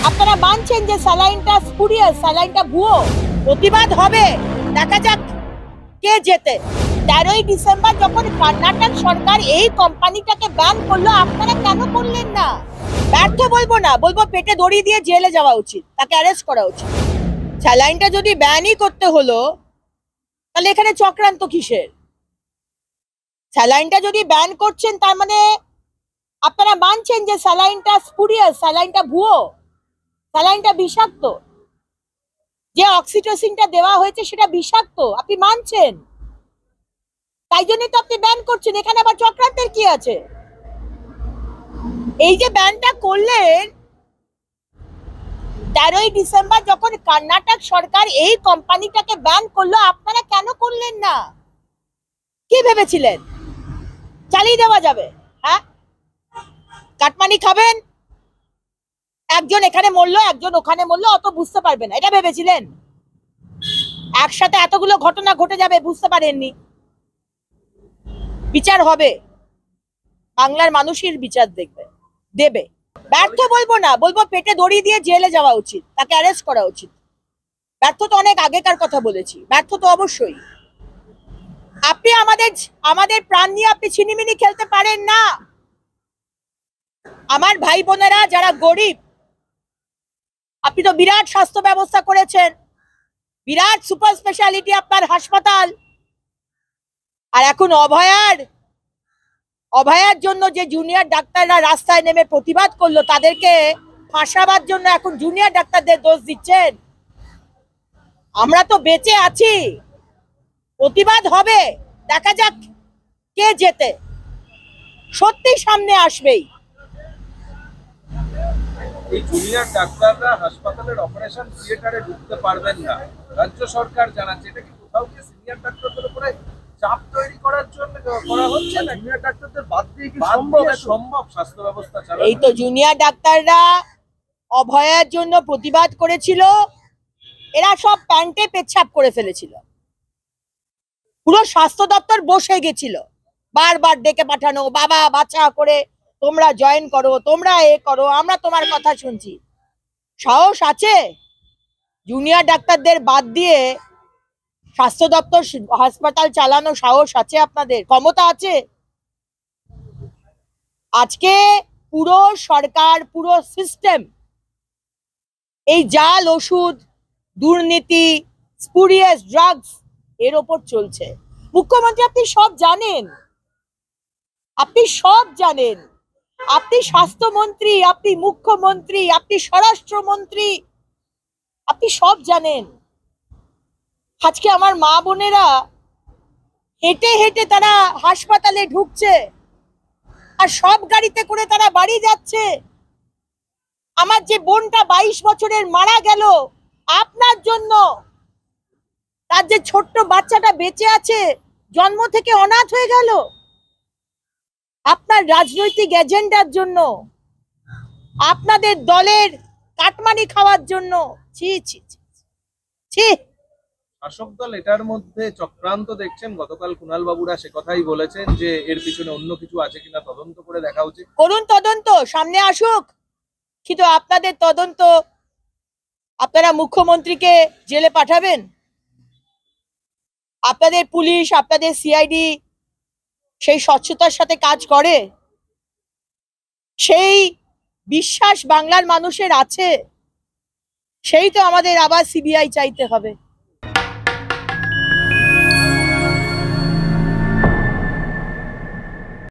আপনারা মানছেন যে স্যালাইনটা স্পুরিয়াস, স্যালাইনটা ভুয়ো, প্রতিবাদ হবে, দেখা যাক কে জেতে। 13ই ডিসেম্বর যখন কর্ণাটক সরকার এই কোম্পানিটাকে ব্যান করলো, আপনারা কেন করলেন না? ব্যর্থ বলবো না, বলবো পেটে দড়ি দিয়ে জেলে যাওয়া উচিত, তাকে অ্যারেস্ট করা উচিত। স্যালাইনটা যদি ব্যানই করতে হলো, তাহলে এখানে চক্রান্ত কিসের? স্যালাইনটা যদি ব্যান করছেন, তার মানে আপনারা মানছেন যে স্যালাইনটা স্পুরিয়াস, স্যালাইনটা ভুয়ো, স্যালাইনটা বিষাক্ত, যে অক্সিটোসিনটা দেওয়া হয়েছে সেটা বিষাক্ত, আপনি মানছেন, তাই জন্যই তো আপনি ব্যান করছেন। এখানে আবার চক্রান্তের কি আছে? এই যে ব্যানটা করলেন 13ই ডিসেম্বর যখন কর্ণাটক সরকার এই কোম্পানিটাকে ব্যান করলো, আপনারা কেন করলেন না? কি ভেবেছিলেন চালিয়ে দেওয়া যাবে? হ্যাঁ, কাটমানি খাবেন, একজন এখানে মরলো একজন ওখানে মরলো, অত বুঝতে পারবেন না, এটা ভেবেছিলেন? একসাথে এতগুলো ঘটনা ঘটে যাবে বুঝতে পারেননি। বিচার হবে, বাংলার মানুষের বিচার দেবে। ব্যর্থ বলবো না, বলবো পেটে দড়ি দিয়ে জেলে যাওয়া উচিত, তাকে অ্যারেস্ট করা উচিত। ব্যর্থ তো অনেক আগেকার কথা বলেছি, ব্যর্থ তো অবশ্যই। আপনি আমাদের প্রাণ নিয়ে আপনি ছিনিমিনি খেলতে পারেন না। আমার ভাই বোনেরা যারা গরিব, আপনি তো বিরাট স্বাস্থ্য ব্যবস্থা করেছেন, বিরাট সুপার স্পেশালিটি আপনার হাসপাতাল, আর এখন অভয়ার জন্য যে জুনিয়র ডাক্তাররা রাস্তায় নেমে প্রতিবাদ করলো, তাদেরকে ফাঁসাবার জন্য এখন জুনিয়র ডাক্তারদের দোষ দিচ্ছেন। আমরা তো বেঁচে আছি, প্রতিবাদ হবে, দেখা যাক কে জেতে, সত্যি সামনে আসবেই। এই জুনিয়র ডাক্তাররা হাসপাতালের অপারেশন থিয়েটারে ঢুকতে পারবেন না, রাজ্য সরকার জানাচ্ছে। এটা কি কোথাও কি সিনিয়র ডাক্তারদের উপরে চাপ তৈরি করার জন্য করা হচ্ছে না? জুনিয়র ডাক্তারদের বাদ দিয়ে কি সম্ভব স্বাস্থ্য ব্যবস্থা চালানো? এই তো জুনিয়র ডাক্তাররা অভয়ার জন্য প্রতিবাদ করেছিল, এরা সব প্যান্টে পেচ্ছাপ করে ফেলেছিল, পুরো স্বাস্থ্য দপ্তর বসে গেছিল, বারবার ডেকে পাঠানো, বাবা বাচ্চা করে তোমরা জয়েন করো, তোমরা এ করো, আমরা তোমার কথা শুনছি। সাহস আছে জুনিয়র ডাক্তারদের বাদ দিয়ে স্বাস্থ্য দপ্তর হাসপাতাল চালানো? সাহস আছে আপনাদের? ক্ষমতা আছে? আজকে পুরো সরকার, পুরো সিস্টেম এই জাল ওষুধ, দুর্নীতি, স্পুরিয়াস ড্রাগস এর ওপর চলছে। মুখ্যমন্ত্রী আপনি সব জানেন, আপনি সব জানেন, আপনি স্বাস্থ্যমন্ত্রী, আপনি মুখ্যমন্ত্রী, আপনি স্বরাষ্ট্রমন্ত্রী, আপনি সব জানেন। আজকে আমার মা বোনেরা হেঁটে হেঁটে তারা হাসপাতালে ঢুকছে, আর সব গাড়িতে করে তারা বাড়ি যাচ্ছে। আমার যে বোনটা 22 বছরের মারা গেল আপনার জন্য, তার যে ছোট্ট বাচ্চাটা বেঁচে আছে, জন্ম থেকে অনাথ হয়ে গেল আপনার রাজনৈতিক এজেন্ডার জন্য, আপনাদের দলের কাটমানি খাওয়ার জন্য। ছি ছি ছি ছি। শাসক দল এটার মধ্যে চক্রান্ত দেখছেন। গতকাল কুণাল বাবুরা সে কথাই বলেছেন যে এর পিছনে অন্য কিছু আছে কিনা তদন্ত করে দেখা উচিত। করুন তদন্ত, সামনে আসুক, কিন্তু আপনাদের তদন্ত আপনারা মুখ্যমন্ত্রীকে জেলে পাঠাবেন? আপনাদের পুলিশ, আপনাদের সিআইডি সেই স্বচ্ছতার সাথে কাজ করে? সেই বিশ্বাস বাংলার মানুষের আছে? সেই তো আমাদের আবার সিবিআই চাইতে হবে।